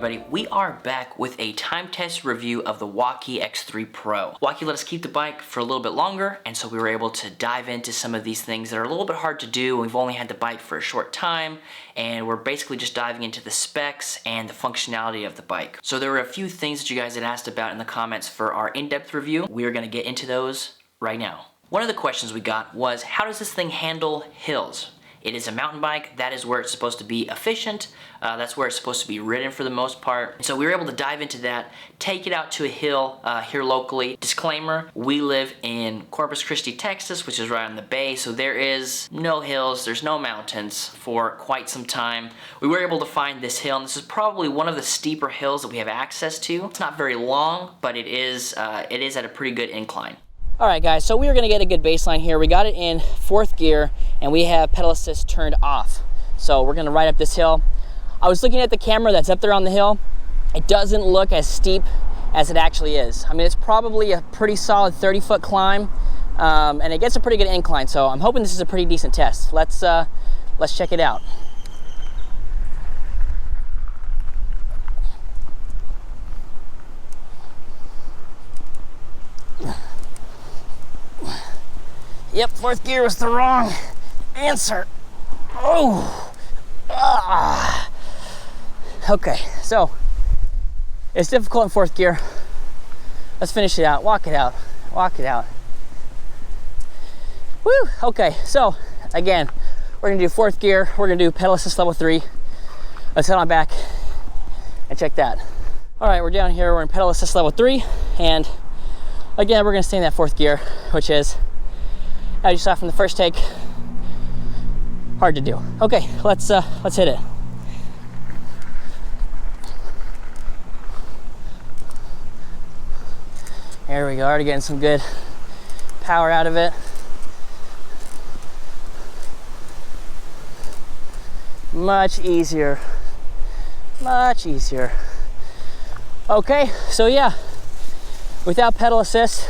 everybody, we are back with a time test review of the Wallke X3 Pro. Wallke let us keep the bike for a little bit longer, and so we were able to dive into some of these things that are a little bit hard to do. We've only had the bike for a short time, and we're basically just diving into the specs and the functionality of the bike. So there were a few things that you guys had asked about in the comments for our in-depth review. We are going to get into those right now. One of the questions we got was, how does this thing handle hills? It is a mountain bike. That is where it's supposed to be efficient. That's where it's supposed to be ridden for the most part. And so we were able to dive into that, take it out to a hill here locally. Disclaimer, we live in Corpus Christi, Texas, which is right on the bay, so there is no hills, there's no mountains for quite some time. We were able to find this hill, and this is probably one of the steeper hills that we have access to. It's not very long, but it is at a pretty good incline. All right, guys, so we are gonna get a good baseline here. We got it in 4th gear, and we have pedal assist turned off. So we're gonna ride up this hill. I was looking at the camera that's up there on the hill. It doesn't look as steep as it actually is. I mean, it's probably a pretty solid 30-foot climb, and it gets a pretty good incline, so I'm hoping this is a pretty decent test. Let's check it out. Yep, 4th gear was the wrong answer. Oh, okay, so it's difficult in 4th gear. Let's finish it out, walk it out, walk it out. Woo, okay, so again, we're gonna do 4th gear, we're gonna do pedal assist level 3. Let's head on back and check that. All right, we're down here, we're in pedal assist level 3, and again, we're gonna stay in that 4th gear, which is, as you saw from the first take, hard to do. Okay, let's hit it. There we go, already getting some good power out of it. Much easier, much easier. Okay, so yeah, without pedal assist,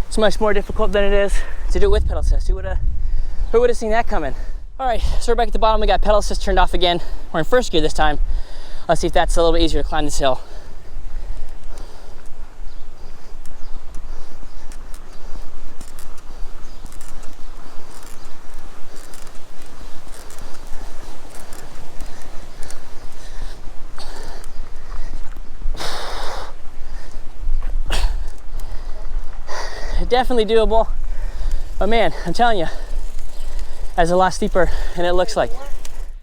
it's much more difficult than it is to do it with pedal assist. Who would have seen that coming? All right, so we're back at the bottom. We got pedal assist turned off again. We're in 1st gear this time. Let's see if that's a little bit easier to climb this hill. Definitely doable, but man, I'm telling you, that's a lot steeper than it looks like.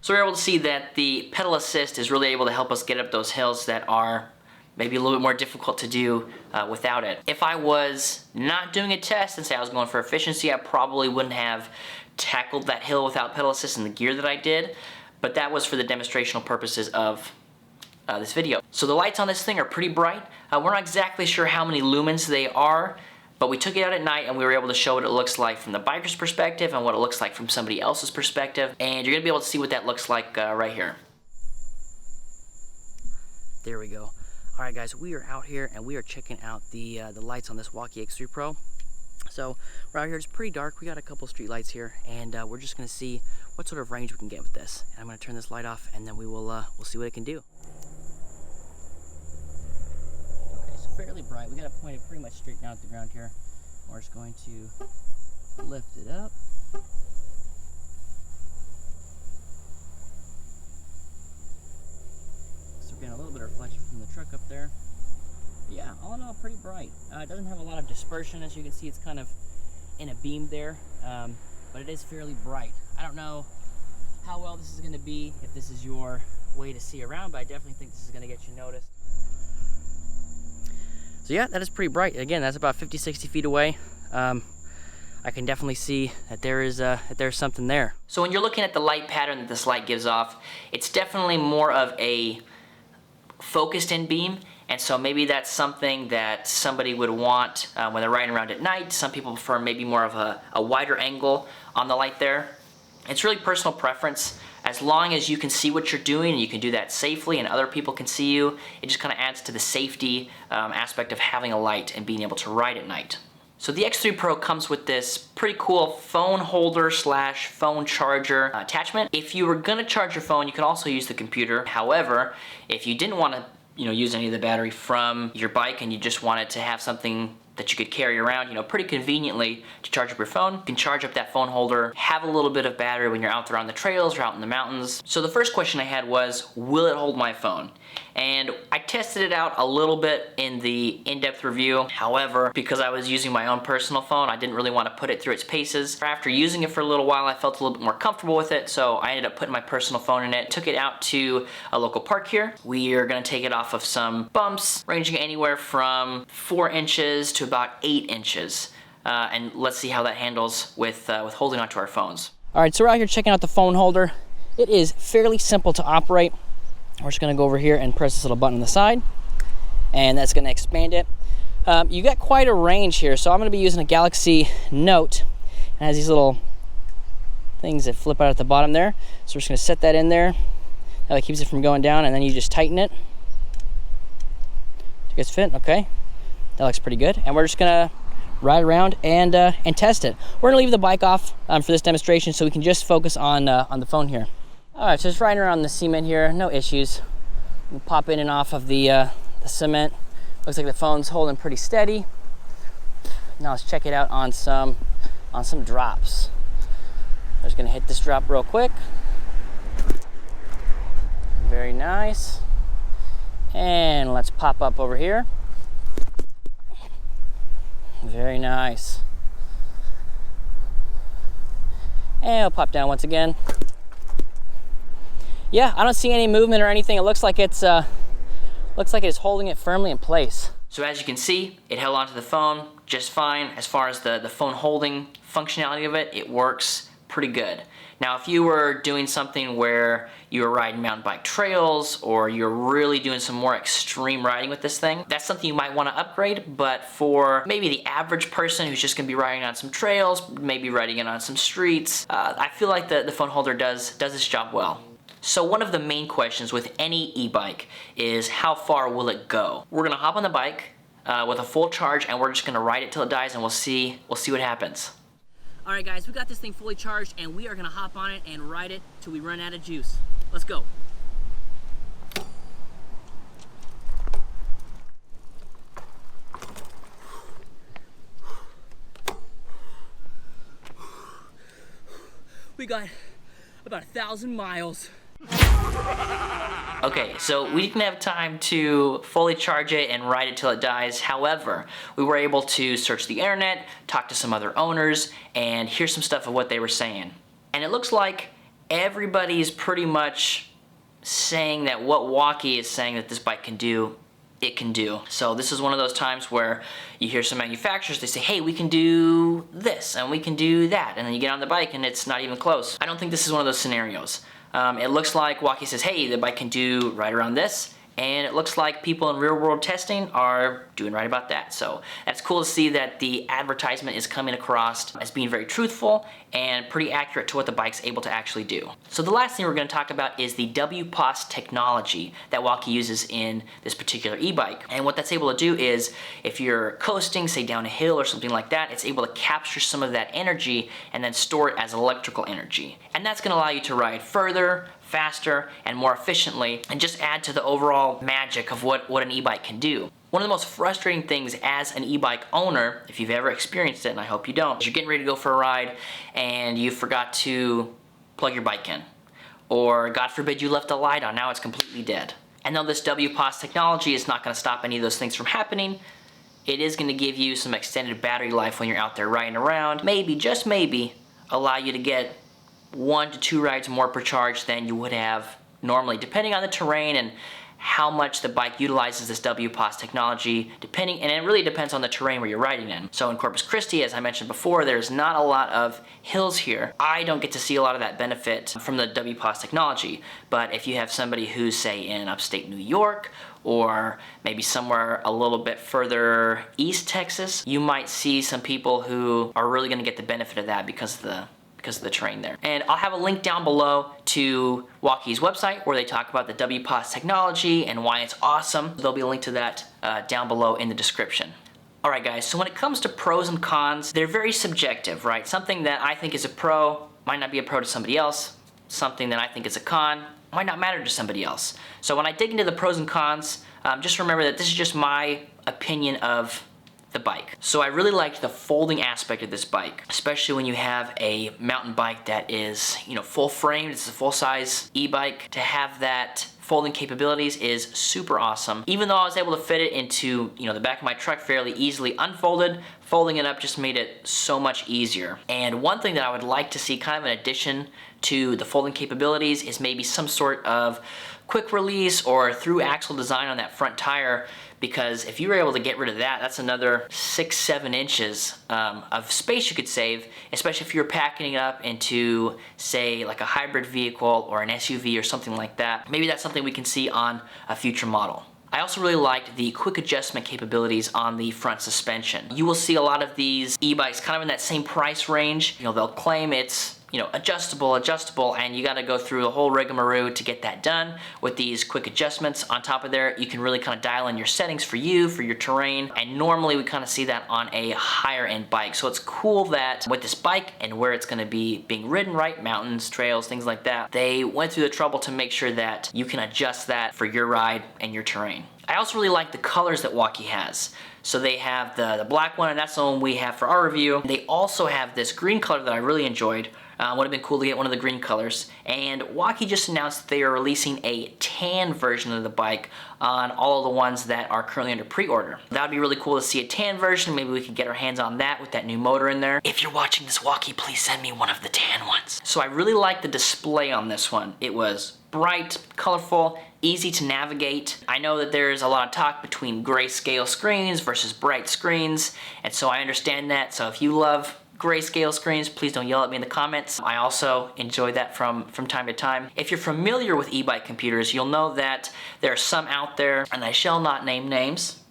So we're able to see that the pedal assist is really able to help us get up those hills that are maybe a little bit more difficult to do without it. If I was not doing a test and say I was going for efficiency, I probably wouldn't have tackled that hill without pedal assist in the gear that I did, but that was for the demonstrational purposes of this video. So the lights on this thing are pretty bright. We're not exactly sure how many lumens they are, but we took it out at night and we were able to show what it looks like from the biker's perspective and what it looks like from somebody else's perspective. And you're gonna be able to see what that looks like right here. There we go. All right, guys, we are out here and we are checking out the lights on this Wallke X3 Pro. So we're out here, it's pretty dark. We got a couple street lights here, and we're just gonna see what sort of range we can get with this. And I'm gonna turn this light off, and then we'll see what it can do. Fairly bright. We got to point it pretty much straight down at the ground here. We're just going to lift it up. So we're getting a little bit of reflection from the truck up there. But yeah, all in all, pretty bright. It doesn't have a lot of dispersion. As you can see, it's kind of in a beam there, but it is fairly bright. I don't know how well this is going to be, if this is your way to see around, but I definitely think this is going to get you noticed. So yeah, that is pretty bright. Again, that's about 50-60 feet away. I can definitely see that there's something there. So when you're looking at the light pattern that this light gives off, it's definitely more of a focused in beam, and so maybe that's something that somebody would want when they're riding around at night. Some people prefer maybe more of a wider angle on the light there. It's really personal preference. As long as you can see what you're doing and you can do that safely and other people can see you, it just kind of adds to the safety aspect of having a light and being able to ride at night. So the X3 Pro comes with this pretty cool phone holder slash phone charger attachment. If you were gonna charge your phone, you could also use the computer. However, if you didn't want to use any of the battery from your bike and you just wanted to have something that you could carry around, pretty conveniently to charge up your phone. You can charge up that phone holder, have a little bit of battery when you're out there on the trails or out in the mountains. So the first question I had was, will it hold my phone? And I tested it out a little bit in the in-depth review. However, because I was using my own personal phone, I didn't really want to put it through its paces. After using it for a little while, I felt a little bit more comfortable with it, so I ended up putting my personal phone in it, took it out to a local park here. We are gonna take it off of some bumps, ranging anywhere from 4 inches to about 8 inches. And let's see how that handles with holding onto our phones. All right, so we're out here checking out the phone holder. It is fairly simple to operate. We're just gonna go over here and press this little button on the side, and that's gonna expand it. You got quite a range here, so I'm gonna be using a Galaxy Note. It has these little things that flip out at the bottom there. So we're just gonna set that in there. That keeps it from going down, and then you just tighten it. Do you guys fit? Okay. That looks pretty good. And we're just gonna ride around and test it. We're gonna leave the bike off for this demonstration so we can just focus on the phone here. All right, so just riding around the cement here, no issues. We'll pop in and off of the cement. Looks like the phone's holding pretty steady. Now let's check it out on some drops. I'm just gonna hit this drop real quick. Very nice. And let's pop up over here. Very nice. And we'll pop down once again. Yeah, I don't see any movement or anything. It looks like it's holding it firmly in place. So as you can see, it held onto the phone just fine. As far as the phone holding functionality of it, it works pretty good. Now, if you were doing something where you were riding mountain bike trails or you're really doing some more extreme riding with this thing, that's something you might want to upgrade. But for maybe the average person who's just going to be riding on some trails, maybe riding it on some streets, I feel like the phone holder does its job well. So one of the main questions with any e-bike is, how far will it go? We're gonna hop on the bike with a full charge, and we're just gonna ride it till it dies, and we'll see what happens. All right, guys, we got this thing fully charged, and we are gonna hop on it and ride it till we run out of juice. Let's go. We got about 1,000 miles. Okay, so we didn't have time to fully charge it and ride it till it dies. However, we were able to search the internet, talk to some other owners, and hear some stuff of what they were saying. And it looks like everybody's pretty much saying that what Wallke is saying that this bike can do, it can do. So this is one of those times where you hear some manufacturers, they say, hey, we can do this and we can do that, and then you get on the bike and it's not even close. I don't think this is one of those scenarios. It looks like Wallke says, hey, the bike can do right around this, and it looks like people in real world testing are doing right about that. So that's cool to see that the advertisement is coming across as being very truthful and pretty accurate to what the bike's able to actually do. So the last thing we're going to talk about is the WPOS technology that Wallke uses in this particular e-bike. And what that's able to do is, if you're coasting, say down a hill or something like that, it's able to capture some of that energy and then store it as electrical energy. And that's going to allow you to ride further, faster, and more efficiently, and just add to the overall magic of what an e-bike can do. One of the most frustrating things as an e-bike owner, if you've ever experienced it, and I hope you don't, is you're getting ready to go for a ride and you forgot to plug your bike in. Or God forbid you left the light on, now it's completely dead. And though this WPOS technology is not going to stop any of those things from happening, it is going to give you some extended battery life when you're out there riding around. Maybe, just maybe, allow you to get 1 to 2 rides more per charge than you would have normally, depending on the terrain and how much the bike utilizes this WPOS technology, and it really depends on the terrain where you're riding in. So in Corpus Christi, as I mentioned before, there's not a lot of hills here. I don't get to see a lot of that benefit from the WPOS technology, but if you have somebody who's, say, in upstate New York, or maybe somewhere a little bit further east Texas, you might see some people who are really gonna get the benefit of that because of the terrain there. And I'll have a link down below to Wallke's website where they talk about the WPOS technology and why it's awesome. There'll be a link to that down below in the description. Alright guys, so when it comes to pros and cons, they're very subjective, right? Something that I think is a pro might not be a pro to somebody else. Something that I think is a con might not matter to somebody else. So when I dig into the pros and cons, just remember that this is just my opinion of the bike. So I really liked the folding aspect of this bike, especially when you have a mountain bike that is, full framed, it's a full-size e-bike. To have that folding capabilities is super awesome. Even though I was able to fit it into, the back of my truck fairly easily unfolded, folding it up just made it so much easier. And one thing that I would like to see kind of in addition to the folding capabilities is maybe some sort of quick release or through axle design on that front tire, because if you were able to get rid of that, that's another 6-7 inches of space you could save, especially if you're packing it up into, say, like a hybrid vehicle or an SUV or something like that. Maybe that's something we can see on a future model. I also really liked the quick adjustment capabilities on the front suspension. You will see a lot of these e-bikes kind of in that same price range. They'll claim it's adjustable, and you gotta go through the whole rigmarole to get that done. With these quick adjustments on top of there, you can really kind of dial in your settings for you, for your terrain, and normally we kind of see that on a higher end bike. So it's cool that with this bike and where it's gonna be being ridden, right, mountains, trails, things like that, they went through the trouble to make sure that you can adjust that for your ride and your terrain. I also really like the colors that Wallke has. So they have the black one, and that's the one we have for our review. They also have this green color that I really enjoyed. Would have been cool to get one of the green colors. And Wallke just announced that they are releasing a tan version of the bike on all of the ones that are currently under pre-order. That would be really cool to see a tan version. Maybe we could get our hands on that with that new motor in there. If you're watching this, Wallke, please send me one of the tan ones. So I really like the display on this one. It was bright, colorful, easy to navigate. I know that there's a lot of talk between grayscale screens versus bright screens, and so I understand that. So if you love grayscale screens, please don't yell at me in the comments. I also enjoy that from time to time. If you're familiar with e-bike computers, you'll know that there are some out there, and I shall not name names,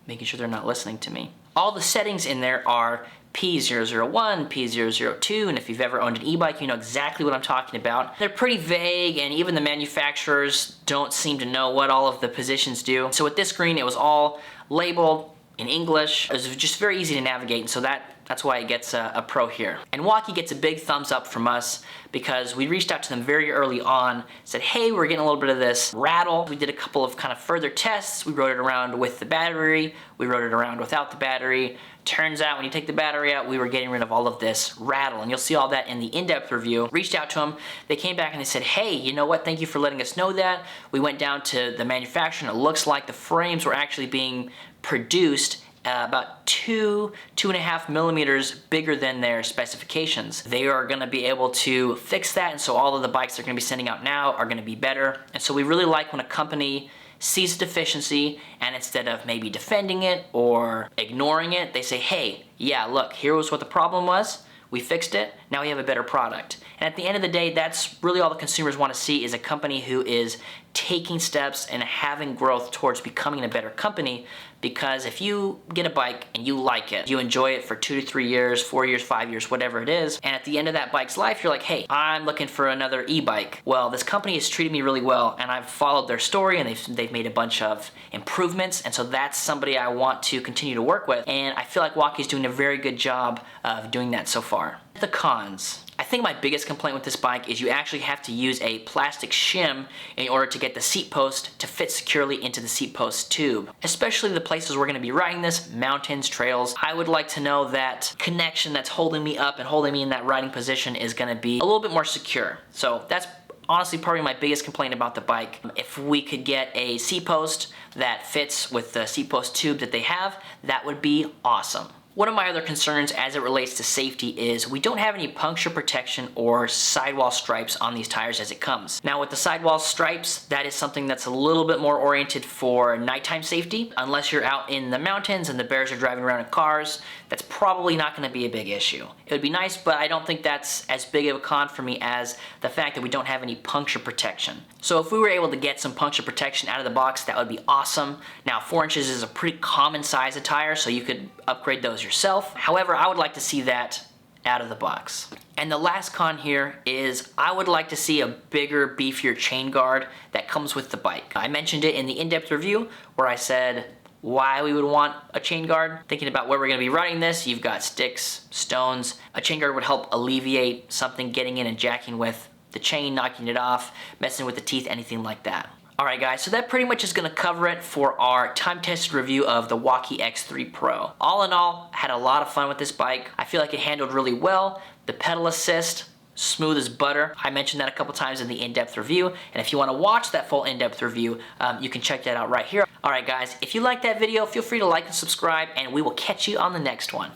making sure they're not listening to me. All the settings in there are P001, P002, and if you've ever owned an e-bike, you know exactly what I'm talking about. They're pretty vague, and even the manufacturers don't seem to know what all of the positions do. So with this screen, it was all labeled in English. It was just very easy to navigate, and so that's why it gets a pro here. And Wallke gets a big thumbs up from us because we reached out to them very early on, said, hey, we're getting a little bit of this rattle. We did a couple of kind of further tests. We rode it around with the battery. We rode it around without the battery. Turns out when you take the battery out, we were getting rid of all of this rattle, and you'll see all that in the in-depth review. Reached out to them, they came back and they said, hey, you know what, thank you for letting us know that. We went down to the manufacturer, and it looks like the frames were actually being produced about 2.5 millimeters bigger than their specifications. They are gonna be able to fix that, and so all of the bikes they're gonna be sending out now are gonna be better. And so we really like when a company sees a deficiency, and instead of maybe defending it or ignoring it, they say, hey, yeah, look, here was what the problem was, we fixed it, now we have a better product. And at the end of the day, that's really all the consumers want to see, is a company who is taking steps and having growth towards becoming a better company. Because if you get a bike and you like it, you enjoy it for 2 to 3 years, 4 years, 5 years, whatever it is, and at the end of that bike's life, you're like, hey, I'm looking for another e-bike. Well, this company has treated me really well, and I've followed their story, and they've made a bunch of improvements, and so that's somebody I want to continue to work with, and I feel like Wallke's doing a very good job of doing that so far. The cons. I think my biggest complaint with this bike is you actually have to use a plastic shim in order to get the seat post to fit securely into the seat post tube. Especially the places we're going to be riding this, mountains, trails. I would like to know that connection that's holding me up and holding me in that riding position is going to be a little bit more secure. So that's honestly probably my biggest complaint about the bike. If we could get a seat post that fits with the seat post tube that they have, that would be awesome. One of my other concerns as it relates to safety is we don't have any puncture protection or sidewall stripes on these tires as it comes. Now with the sidewall stripes, that is something that's a little bit more oriented for nighttime safety. Unless you're out in the mountains and the bears are driving around in cars, that's probably not going to be a big issue. It would be nice, but I don't think that's as big of a con for me as the fact that we don't have any puncture protection. So if we were able to get some puncture protection out of the box, that would be awesome. Now 4 inches is a pretty common size of tire, so you could upgrade those yourself. However, I would like to see that out of the box. And the last con here is I would like to see a bigger, beefier chain guard that comes with the bike. I mentioned it in the in-depth review where I said why we would want a chain guard. Thinking about where we're gonna be running this, you've got sticks, stones. A chain guard would help alleviate something getting in and jacking with the chain, knocking it off, messing with the teeth, anything like that. Alright guys, so that pretty much is going to cover it for our time-tested review of the Wallke X3 Pro. All in all, had a lot of fun with this bike. I feel like it handled really well. The pedal assist, smooth as butter. I mentioned that a couple times in the in-depth review, and if you want to watch that full in-depth review, you can check that out right here. Alright guys, if you liked that video, feel free to like and subscribe, and we will catch you on the next one.